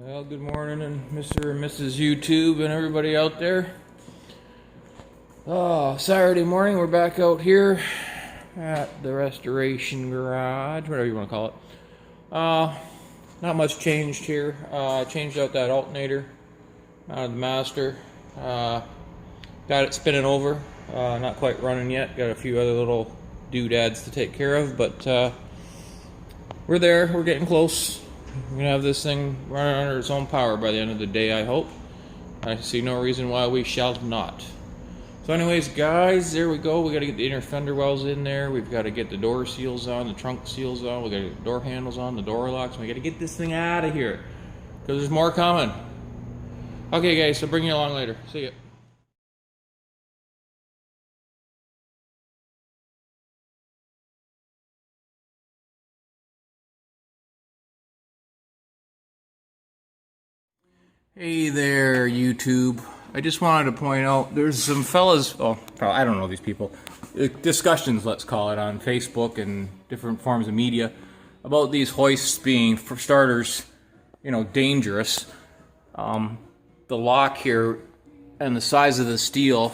Well, good morning, and Mr. and Mrs. YouTube and everybody out there. Saturday morning, we're back out here at the restoration garage, whatever you want to call it. Not much changed here. Changed out that alternator out of the master. Got it spinning over. Not quite running yet. Got a few other little doodads to take care of, but we're there. We're getting close. We're gonna have this thing running under its own power by the end of the day, I hope. I see no reason why we shall not. So anyways, guys, there we go. We gotta get the inner fender wells in there. We've got to get the door seals on, the trunk seals on. We gotta get the door handles on, the door locks. We gotta get this thing out of here because there's more coming. Okay, guys, so bring you along later. See ya. Hey there, YouTube. I just wanted to point out there's some fellas, I don't know these people, discussions, let's call it, on Facebook and different forms of media about these hoists being, for starters, dangerous. The lock here and the size of the steel,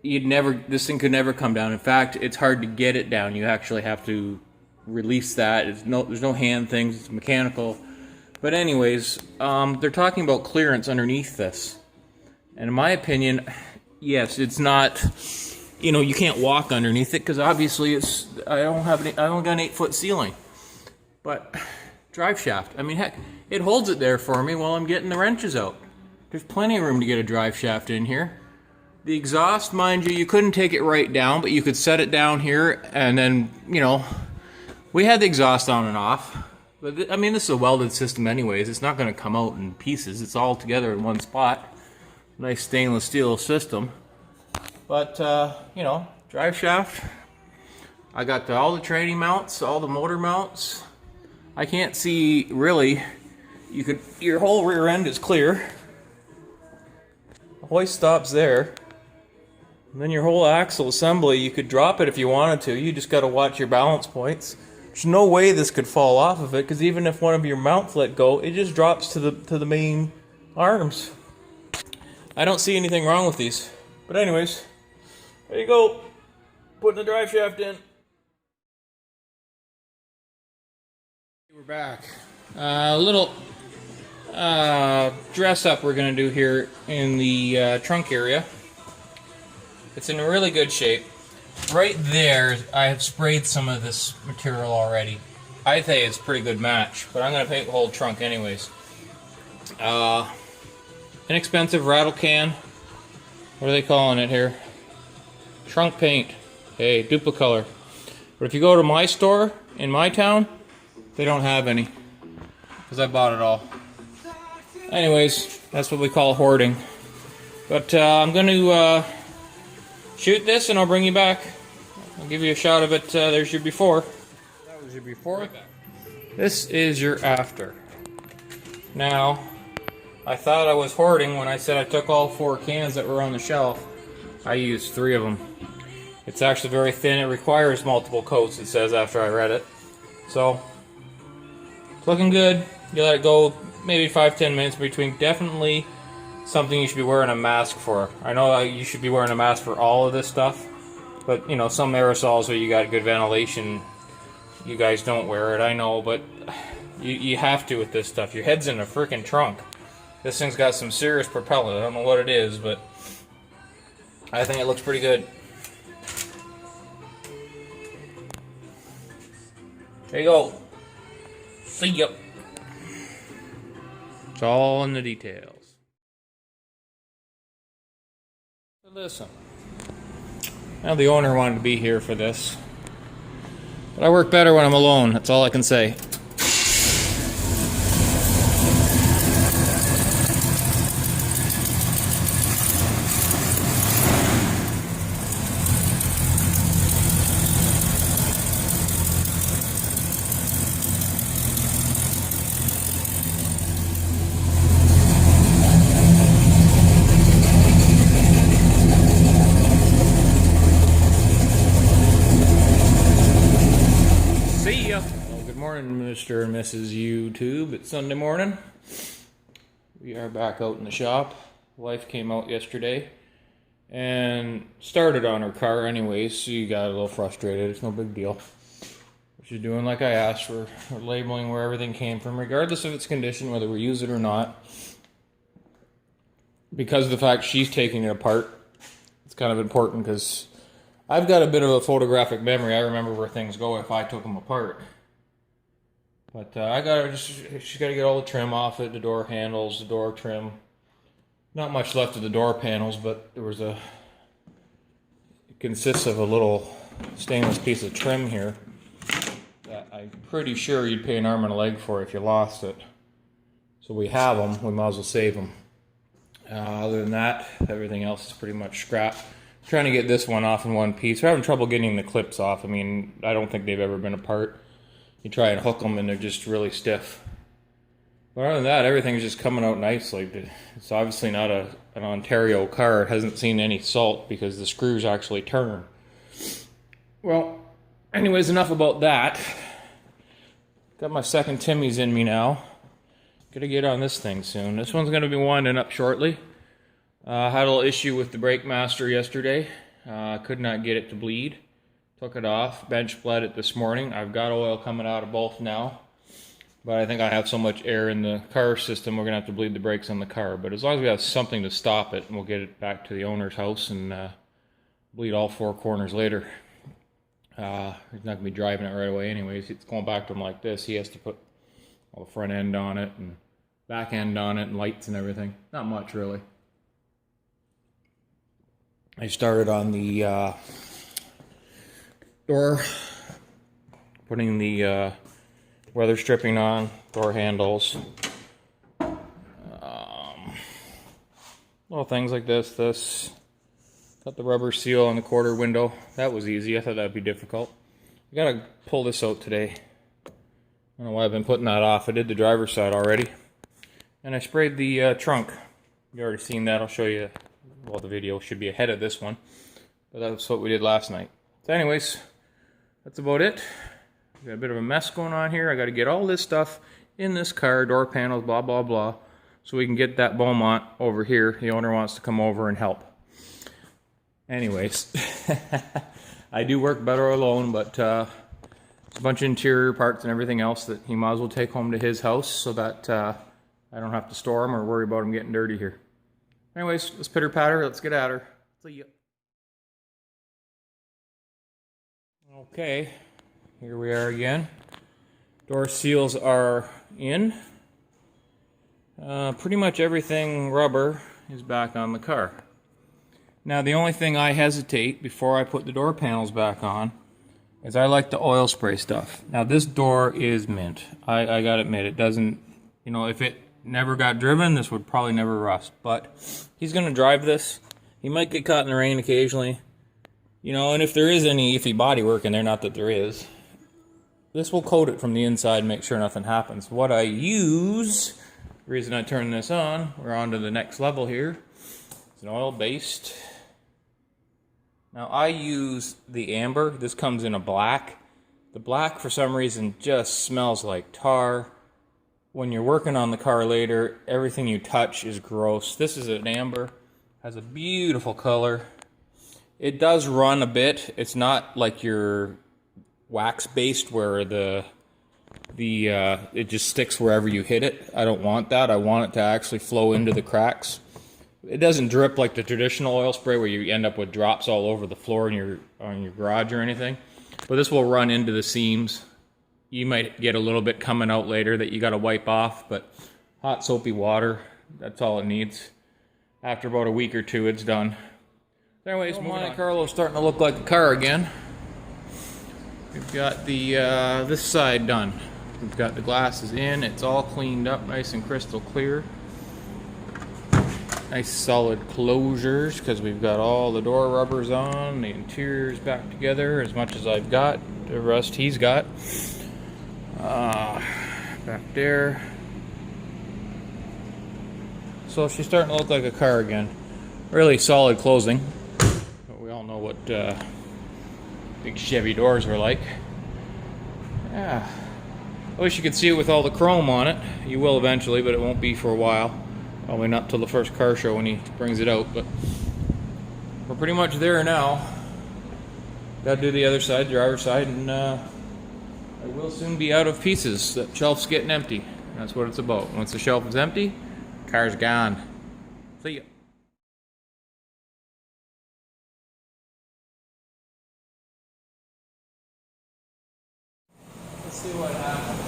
this thing could never come down. In fact, it's hard to get it down. You actually have to release that. There's no hand things, it's mechanical. But anyways, they're talking about clearance underneath this. And in my opinion, yes, it's not, you can't walk underneath it because obviously I only got an 8-foot ceiling. But drive shaft, I mean, heck, it holds it there for me while I'm getting the wrenches out. There's plenty of room to get a drive shaft in here. The exhaust, mind you couldn't take it right down, but you could set it down here and then, we had the exhaust on and off. But I mean, this is a welded system anyways. It's not going to come out in pieces. It's all together in one spot. Nice stainless steel system. But, drive shaft. I got all the training mounts, all the motor mounts. I can't see, really. Your whole rear end is clear. The hoist stops there. And then your whole axle assembly, you could drop it if you wanted to. You just got to watch your balance points. There's no way this could fall off of it, because even if one of your mounts let go, it just drops to the main arms. I don't see anything wrong with these. But anyways, there you go. Putting the drive shaft in. We're back. A little dress up we're going to do here in the trunk area. It's in really good shape. Right there, I have sprayed some of this material already. I think it's a pretty good match, but I'm going to paint the whole trunk anyways. Inexpensive rattle can. What are they calling it here? Trunk paint. Hey, Duplicolor. But if you go to my store in my town, they don't have any, because I bought it all. Anyways, that's what we call hoarding. But I'm going to shoot this and I'll bring you back. I'll give you a shot of it. There's your before. That was your before. This is your after. Now, I thought I was hoarding when I said I took all 4 cans that were on the shelf. I used 3 of them. It's actually very thin. It requires multiple coats, it says after I read it. So, it's looking good. You let it go maybe 5-10 minutes between. Definitely something you should be wearing a mask for. I know you should be wearing a mask for all of this stuff, but some aerosols where you got good ventilation, you guys don't wear it, I know, but you have to with this stuff. Your head's in a freaking trunk. This thing's got some serious propellant. I don't know what it is, but I think it looks pretty good. There you go. See ya. It's all in the details. Listen, now the owner wanted to be here for this, but I work better when I'm alone, that's all I can say. Mr. and Mrs. YouTube. It's Sunday morning. We are back out in the shop. Wife came out yesterday and started on her car anyways. She got a little frustrated. It's no big deal. She's doing like I asked. We're labeling where everything came from, regardless of its condition, whether we use it or not. Because of the fact she's taking it apart, it's kind of important because I've got a bit of a photographic memory. I remember where things go if I took them apart. But she's got to get all the trim off it, the door handles, the door trim. Not much left of the door panels, but it consists of a little stainless piece of trim here that I'm pretty sure you'd pay an arm and a leg for if you lost it. So we have them, we might as well save them. Other than that, everything else is pretty much scrap. Trying to get this one off in one piece. We're having trouble getting the clips off. I mean, I don't think they've ever been apart. You try and hook them and they're just really stiff. But other than that, everything's just coming out nicely. It's obviously not an Ontario car. It hasn't seen any salt because the screws actually turn. Well, anyways, enough about that. Got my second Timmy's in me now. Gotta get on this thing soon. This one's gonna be winding up shortly. Had a little issue with the brake master yesterday. Could not get it to bleed. Took it off, bench bled it this morning. I've got oil coming out of both now. But I think I have so much air in the car system, we're going to have to bleed the brakes on the car. But as long as we have something to stop it, we'll get it back to the owner's house and bleed all four corners later. He's not going to be driving it right away anyways. It's going back to him like this. He has to put all the front end on it and back end on it and lights and everything. Not much really. I started on the door, putting the weather stripping on, door handles, little things like this. Cut the rubber seal on the quarter window. That was easy. I thought that'd be difficult. I gotta pull this out today. I don't know why I've been putting that off. I did the driver's side already. And I sprayed the trunk. You already seen that. I'll show you. Well, the video should be ahead of this one. But that's what we did last night. So anyways, that's about it. Got a bit of a mess going on here. I got to get all this stuff in this car, door panels, blah, blah, blah, so we can get that Beaumont over here. The owner wants to come over and help. Anyways, I do work better alone, but a bunch of interior parts and everything else that he might as well take home to his house so that I don't have to store them or worry about them getting dirty here. Anyways, let's pitter patter. Let's get at her. See ya. Okay. Here we are again. Door seals are in. Pretty much everything rubber is back on the car. Now the only thing I hesitate before I put the door panels back on is I like the oil spray stuff. Now this door is mint. I gotta admit, it doesn't, you know, if it never got driven, this would probably never rust. But he's gonna drive this. He might get caught in the rain occasionally. You know, and if there is any iffy bodywork in there, not that there is, this will coat it from the inside and make sure nothing happens. What I use, the reason I turn this on, we're on to the next level here. It's an oil-based. Now I use the amber. This comes in a black. The black, for some reason, just smells like tar. When you're working on the car later, everything you touch is gross. This is an amber. Has a beautiful color. It does run a bit. It's not like your wax based where it just sticks wherever you hit it. I don't want that. I want it to actually flow into the cracks. It doesn't drip like the traditional oil spray where you end up with drops all over the floor in on your garage or anything. But this will run into the seams. You might get a little bit coming out later that you got to wipe off, but hot soapy water, that's all it needs. After about a week or two, it's done. Anyways, Monte Carlo's starting to look like a car again. We've got the this side done. We've got the glasses in. It's all cleaned up, nice and crystal clear. Nice solid closures because we've got all the door rubbers on. The interior's back together as much as I've got. The rest he's got. Back there. So she's starting to look like a car again. Really solid closing. But we all know what big Chevy doors are like. Yeah. I wish you could see it with all the chrome on it. You will eventually, but it won't be for a while. Probably not till the first car show when he brings it out, but we're pretty much there now. Gotta do the other side, driver's side, and I will soon be out of pieces. That shelf's getting empty. That's what it's about. Once the shelf is empty, car's gone. See ya. Let's see what happens.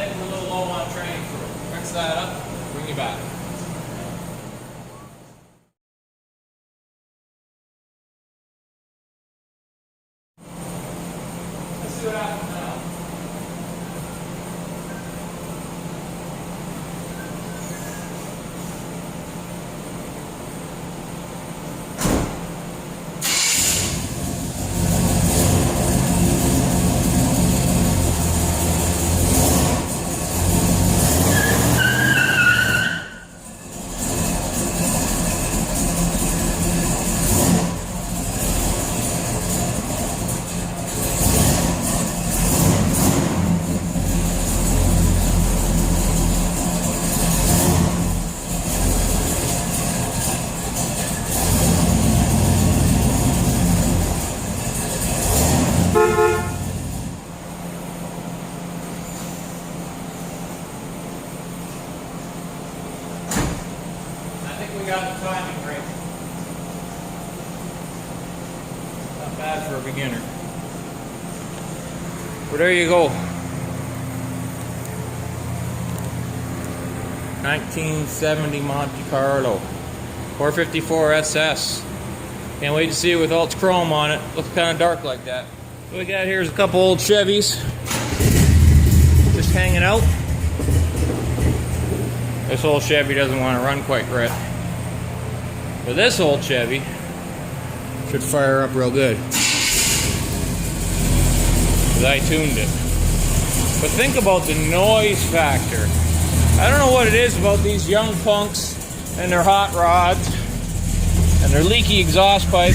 We're a little low on train. Fix that up, bring you back. Let's see what happens now. We got the timing right. Not bad for a beginner. But there you go. 1970 Monte Carlo. 454 SS. Can't wait to see it with all its chrome on it. Looks kind of dark like that. What we got here is a couple old Chevys. Just hanging out. This old Chevy doesn't want to run quite right. But this old Chevy should fire up real good. Because I tuned it. But think about the noise factor. I don't know what it is about these young punks and their hot rods and their leaky exhaust pipe.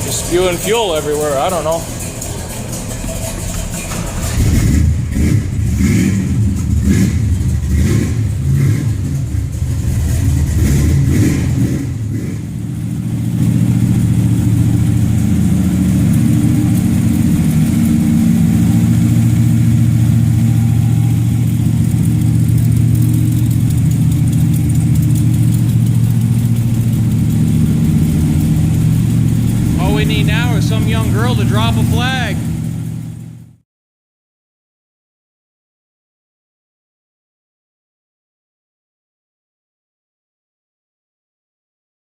Just spewing fuel everywhere, I don't know. All we need now is some young girl to drop a flag.